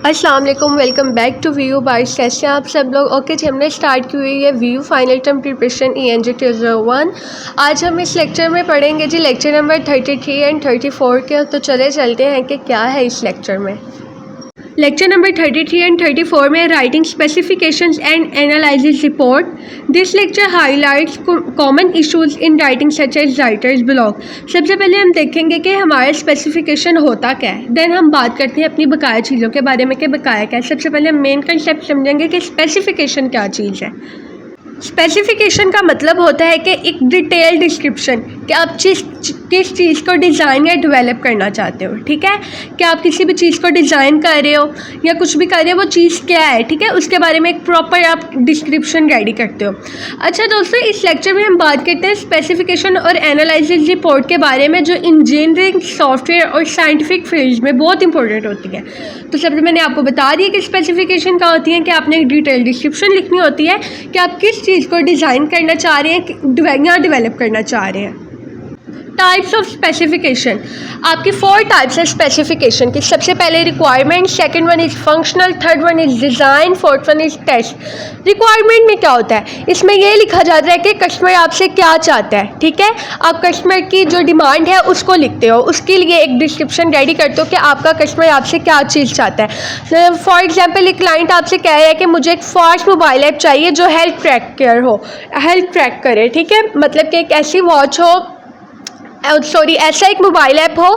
अस्सलाम वालेकुम, welcome back to Vu बाइस। कैसे हैं आप सब लोग? ओके जी, हमने स्टार्ट की हुई है Vu final term preparation ENG 201। आज हम इस लेक्चर में पढ़ेंगे जी लेक्चर नंबर 33 एंड 34 के। तो चले चलते हैं कि क्या है इस लेक्चर में। लेक्चर नंबर 33 एंड 34 में writing specifications and analysis report. This lecture highlights common issues in writing such as writers block. सबसे पहले हम देखेंगे कि हमारा स्पेसिफिकेशन होता क्या है, देन हम बात करते हैं अपनी बकाया चीज़ों के बारे में कि बकाया क्या है। सबसे पहले हम मेन कंसेप्ट समझेंगे कि स्पेसिफिकेशन क्या चीज़ है। स्पेसिफिकेशन का मतलब होता है कि एक डिटेल डिस्क्रिप्शन कि आप किस चीज़ को डिज़ाइन या डेवलप करना चाहते हो। ठीक है, कि आप किसी भी चीज़ को डिज़ाइन कर रहे हो या कुछ भी कर रहे हो, वो चीज़ क्या है, ठीक है, उसके बारे में एक प्रॉपर आप डिस्क्रिप्शन रेडी करते हो। अच्छा दोस्तों, इस लेक्चर में हम बात करते हैं स्पेसिफिकेशन और एनालिसिस रिपोर्ट के बारे में, जो इंजीनियरिंग, सॉफ्टवेयर और साइंटिफिक फील्ड में बहुत इंपॉर्टेंट होती है। तो सबसे मैंने आपको बता दिया कि स्पेसिफिकेशन क्या होती है, कि आपने एक डिटेल डिस्क्रिप्शन लिखनी होती है कि आप किस चीज़ को डिज़ाइन करना चाह रहे हैं या डेवलप करना चाह रहे हैं। टाइप्स ऑफ स्पेसिफिकेशन, आपकी 4 टाइप्स है स्पेसिफिकेशन की। सबसे पहले requirement, second one is functional, third one is design, fourth one is test. Requirement में क्या होता है, इसमें ये लिखा जाता है कि कस्टमर आपसे क्या चाहता है। ठीक है, आप कस्टमर की जो डिमांड है उसको लिखते हो, उसके लिए एक डिस्क्रिप्शन रेडी करते हो कि आपका कस्टमर आपसे क्या चीज़ चाहता है। फॉर एग्जाम्पल, एक क्लाइंट आपसे कह रहा है कि मुझे एक फास्ट मोबाइल ऐप चाहिए जो हेल्थ ट्रैक करे। ठीक है, मतलब कि एक ऐसी वॉच हो, ऐसा एक मोबाइल ऐप हो,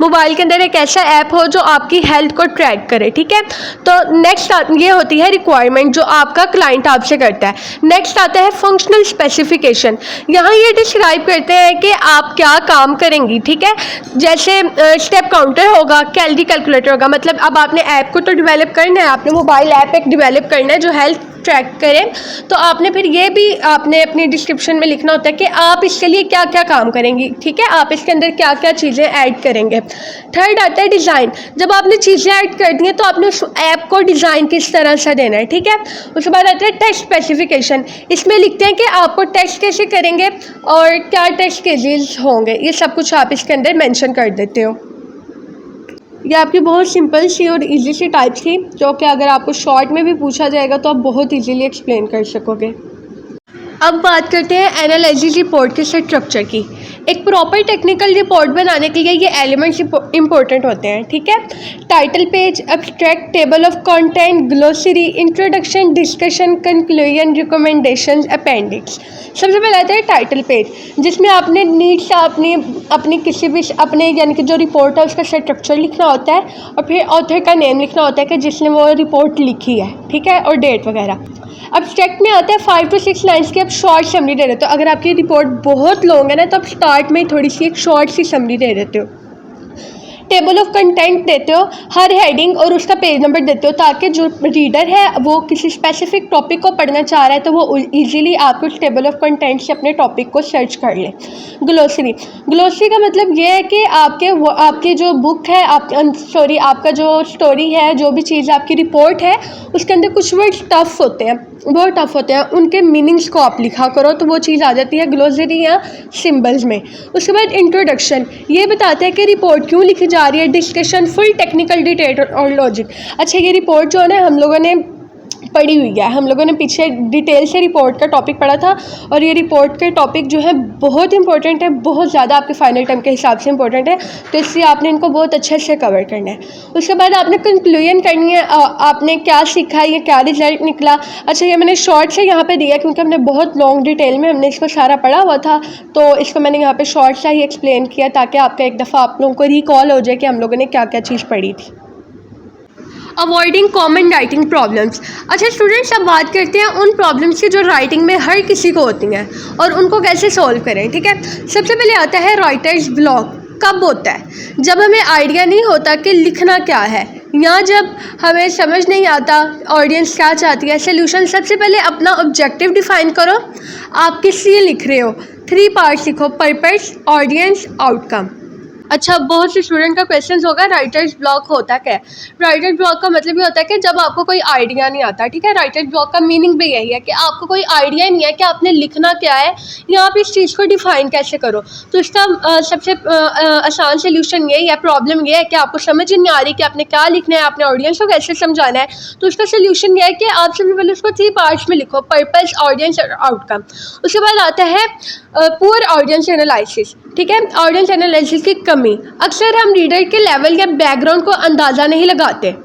मोबाइल के अंदर एक ऐसा ऐप हो जो आपकी हेल्थ को ट्रैक करे। ठीक है, तो नेक्स्ट ये होती है रिक्वायरमेंट जो आपका क्लाइंट आपसे करता है। नेक्स्ट आता है फंक्शनल स्पेसिफिकेशन। यहाँ ये डिस्क्राइब करते हैं कि आप क्या काम करेंगी। ठीक है, जैसे स्टेप काउंटर होगा, कैलोरी कैलकुलेटर होगा, मतलब अब आपने ऐप को तो डेवलप करना है, आपने मोबाइल ऐप एक डेवलप करना है जो हेल्थ ट्रैक करें, तो आपने फिर ये भी आपने अपनी डिस्क्रिप्शन में लिखना होता है कि आप इसके लिए क्या क्या काम करेंगी। ठीक है, आप इसके अंदर क्या क्या चीज़ें ऐड करेंगे। थर्ड आता है डिज़ाइन। जब आपने चीज़ें ऐड कर दी हैं तो आपने उस ऐप को डिज़ाइन किस तरह से देना है। ठीक है, उसके बाद आता है टेस्ट स्पेसिफिकेशन। इसमें लिखते हैं कि आपको टेस्ट कैसे करेंगे और क्या टेस्ट केसेस होंगे, ये सब कुछ आप इसके अंदर मेंशन कर देते हो। ये आपकी बहुत सिंपल सी और इजी सी टाइप थी, जो कि अगर आपको शॉर्ट में भी पूछा जाएगा तो आप बहुत इजीली एक्सप्लेन कर सकोगे। अब बात करते हैं एनालिसिस रिपोर्ट के स्ट्रक्चर की। एक प्रॉपर टेक्निकल रिपोर्ट बनाने के लिए ये एलिमेंट्स इंपॉर्टेंट होते हैं। ठीक है, title page, abstract, table of content, glossary, introduction, discussion, conclusion, recommendations, appendix. सबसे पहले आता है टाइटल पेज, जिसमें आपने नीड से अपनी किसी भी अपने यानी कि जो रिपोर्ट है उसका स्ट्रक्चर लिखना होता है, और फिर ऑथर का नेम लिखना होता है कि जिसने वो रिपोर्ट लिखी है। ठीक है, और डेट वगैरह। एब्स्ट्रैक्ट में आता है 5 to 6 लाइन्स की आप शॉर्ट समरी दे देते हो। अगर आपकी रिपोर्ट बहुत लॉन्ग है ना, तो आप स्टार्ट में थोड़ी सी एक शॉर्ट सी समरी दे देते हो। टेबल ऑफ कंटेंट देते हो, हर हेडिंग और उसका पेज नंबर देते हो, ताकि जो रीडर है वो किसी स्पेसिफिक टॉपिक को पढ़ना चाह रहा है तो वो इजीली आपको उस टेबल ऑफ कंटेंट से अपने टॉपिक को सर्च कर ले। ग्लोसरी का मतलब ये है कि आपकी जो बुक है, आपका जो स्टोरी है, जो भी चीज़ आपकी रिपोर्ट है, उसके अंदर कुछ वर्ड टफ होते हैं, बहुत टफ होते हैं, उनके मीनिंग्स को आप लिखा करो तो वो चीज़ आ जाती है ग्लोसरी या सिंबल्स में। उसके बाद इंट्रोडक्शन, ये बताता है कि रिपोर्ट क्यों लिखी जा रही है। डिस्कशन, फुल टेक्निकल डिटेल और लॉजिक। अच्छा, ये रिपोर्ट जो है ना हम लोगों ने पढ़ी हुई है, हम लोगों ने पीछे डिटेल से रिपोर्ट का टॉपिक पढ़ा था, और ये रिपोर्ट के टॉपिक जो है बहुत इंपॉर्टेंट है, बहुत ज़्यादा आपके फाइनल टाइम के हिसाब से इंपॉर्टेंट है, तो इसलिए आपने इनको बहुत अच्छे से कवर करना है। उसके बाद आपने कंक्लूजन करनी है, आपने क्या सीखा, ये क्या रिजल्ट निकला। अच्छा, ये मैंने शॉर्ट से यहाँ पे दिया क्योंकि हमने बहुत लॉन्ग डिटेल में हमने इसको सारा पढ़ा हुआ था, तो इसको मैंने यहाँ पे शॉर्ट से ही एक्सप्लेन किया ताकि आपका एक दफ़ा आप लोगों को रिकॉल हो जाए कि हम लोगों ने क्या क्या चीज़ पढ़ी थी। Avoiding common writing problems. अच्छा स्टूडेंट्स, अब बात करते हैं उन प्रॉब्लम्स की जो राइटिंग में हर किसी को होती हैं और उनको कैसे सॉल्व करें। ठीक है, सबसे पहले आता है राइटर्स ब्लॉक। कब होता है? जब हमें आइडिया नहीं होता कि लिखना क्या है, या जब हमें समझ नहीं आता ऑडियंस क्या चाहती है। सोल्यूशन, सबसे पहले अपना ऑब्जेक्टिव डिफाइन करो, आप किस लिए लिख रहे हो। 3 पार्ट्स लिखो, पर्पस, ऑडियंस, आउटकम। अच्छा, बहुत से स्टूडेंट का क्वेश्चन होगा राइटर्स ब्लॉक होता क्या है। राइटर्स ब्लॉक का मतलब ये होता है कि जब आपको कोई आइडिया नहीं आता, ठीक है। राइटर्स ब्लॉक का मीनिंग भी यही है कि आपको कोई आइडिया ही नहीं है कि आपने लिखना क्या है या आप इस चीज़ को डिफ़ाइन कैसे करो। तो इसका सबसे आसान सोल्यूशन यही है, प्रॉब्लम ये है कि आपको समझ ही नहीं आ रही कि आपने क्या लिखना है, आपने ऑडियंस को कैसे समझाना है। तो इसका सोल्यूशन ये है कि आप सबसे पहले उसको 3 पार्ट्स में लिखो, पर्पस, ऑडियंस और आउटकम। उसके बाद आता है पुअर ऑडियंस एनालिसिस, ठीक है। ऑडियंस एनालिसिस की कमी, अक्सर हम रीडर के लेवल या बैकग्राउंड को अंदाज़ा नहीं लगाते,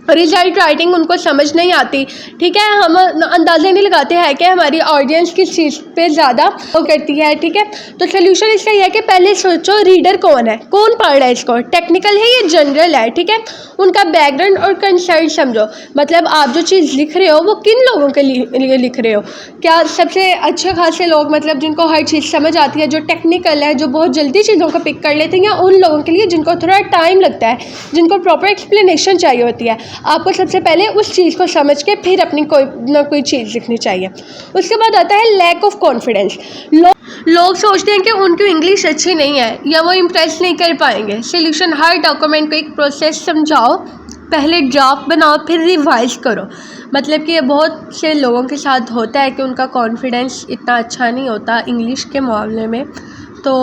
रिजल्ट राइटिंग उनको समझ नहीं आती, ठीक है। हम अंदाज़ा नहीं लगाते हैं कि हमारी ऑडियंस किस चीज़ पे ज़्यादा वो करती है, ठीक है। तो सोल्यूशन इसका यह है कि पहले सोचो रीडर कौन है, कौन पढ़ रहा है इसको, टेक्निकल है या जनरल है, ठीक है। उनका बैकग्राउंड और कंसर्न समझो, मतलब आप जो चीज़ लिख रहे हो वो किन लोगों के लिए लिख रहे हो। क्या सबसे अच्छे खासे लोग, मतलब जिनको हर चीज़ समझ आती है, जो टेक्निकल है, जो बहुत जल्दी चीज़ों को पिक कर लेते हैं, या उन लोगों के लिए जिनको थोड़ा टाइम लगता है, जिनको प्रॉपर एक्सप्लेनेशन चाहिए होती है। आपको सबसे पहले उस चीज़ को समझ के फिर अपनी कोई ना कोई चीज़ लिखनी चाहिए। उसके बाद आता है लैक ऑफ कॉन्फिडेंस। लोग सोचते हैं कि उनकी इंग्लिश अच्छी नहीं है या वो इम्प्रेस नहीं कर पाएंगे। सोल्यूशन, हर डॉक्यूमेंट को एक प्रोसेस समझाओ, पहले ड्राफ्ट बनाओ फिर रिवाइज करो। मतलब कि ये बहुत से लोगों के साथ होता है कि उनका कॉन्फिडेंस इतना अच्छा नहीं होता इंग्लिश के मामले में, तो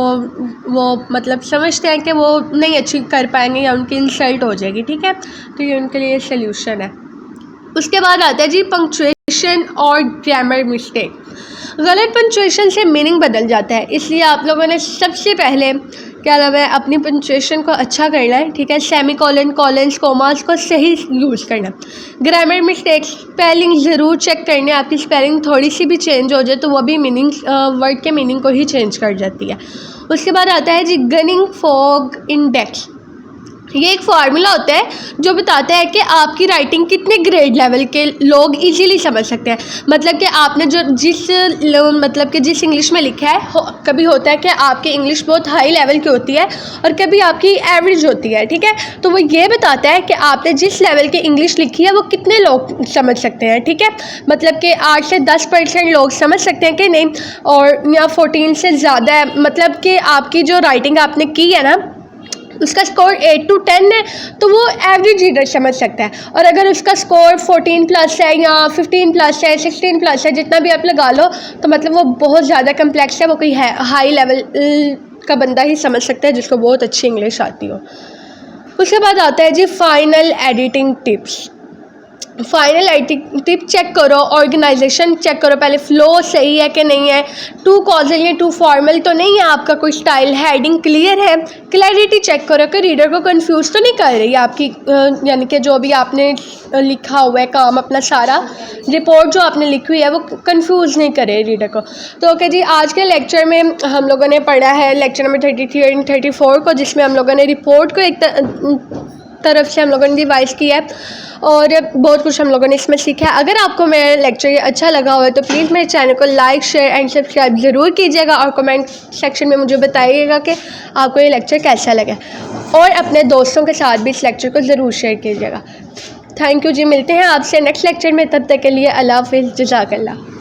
वो मतलब समझते हैं कि वो नहीं अच्छी कर पाएंगे या उनकी इंसल्ट हो जाएगी, ठीक है। तो ये उनके लिए सल्यूशन है। उसके बाद आता है जी पंक्चुएशन और ग्रामर मिस्टेक। गलत पंक्चुएशन से मीनिंग बदल जाता है, इसलिए आप लोगों ने सबसे पहले क्या नाम है अपनी पंक्चुएशन को अच्छा करना है, ठीक है। सेमीकोलन, कॉलन्स, कोमास को सही यूज़ करना। ग्रामर मिस्टेक, स्पेलिंग ज़रूर चेक करने, आपकी स्पेलिंग थोड़ी सी भी चेंज हो जाए तो वो भी मीनिंग, वर्ड के मीनिंग को ही चेंज कर जाती है। उसके बाद आता है जी गनिंग फॉग इंडेक्स। ये एक फार्मूला होता है जो बताता है कि आपकी राइटिंग कितने ग्रेड लेवल के लोग इजीली समझ सकते हैं। मतलब कि आपने जो मतलब कि जिस इंग्लिश में लिखा है, कभी होता है कि आपकी इंग्लिश बहुत हाई लेवल की होती है और कभी आपकी एवरेज होती है, ठीक है। तो वो ये बताता है कि आपने जिस लेवल की इंग्लिश लिखी है वो कितने लोग समझ सकते हैं, ठीक है। मतलब कि 8 से 10% लोग समझ सकते हैं कि नहीं, और या 14 से ज़्यादा है। मतलब कि आपकी जो राइटिंग आपने की है ना, उसका स्कोर 8 to 10 है तो वो एवरेज रीडर समझ सकता है। और अगर उसका स्कोर 14+ है या 15+ है, 16+ है, जितना भी आप लगा लो, तो मतलब वो बहुत ज़्यादा कम्प्लेक्स है, वो कोई हाई लेवल का बंदा ही समझ सकता है जिसको बहुत अच्छी इंग्लिश आती हो। उसके बाद आता है जी final editing tips. Final editing tip check करो, ऑर्गेनाइजेशन चेक करो, पहले फ्लो सही है कि नहीं है, टू कॉजल या टू फॉर्मल तो नहीं है आपका कोई स्टाइल, हेडिंग क्लियर है, क्लैरिटी चेक करो कि रीडर को कंफ्यूज तो नहीं कर रही आपकी, यानी कि जो भी आपने लिखा हुआ है काम अपना सारा, रिपोर्ट जो आपने लिखी हुई है वो कंफ्यूज नहीं करे रीडर को। तो ओके जी, आज के लेक्चर में हम लोगों ने पढ़ा है लेक्चर नंबर 33 एंड 34 को, जिसमें हम लोगों ने रिपोर्ट को एक तरफ से हम लोगों ने रिवाइज़ किया है और बहुत कुछ हम लोगों ने इसमें सीखा है। अगर आपको मेरा लेक्चर ये अच्छा लगा हो तो प्लीज़ मेरे चैनल को लाइक, शेयर एंड सब्सक्राइब ज़रूर कीजिएगा और कमेंट सेक्शन में मुझे बताइएगा कि आपको ये लेक्चर कैसा लगा, और अपने दोस्तों के साथ भी इस लेक्चर को ज़रूर शेयर कीजिएगा। थैंक यू जी, मिलते हैं आपसे नेक्स्ट लेक्चर में, तब तक के लिए अल्लाह हाफ़िज़, जज़ाकल्लाह।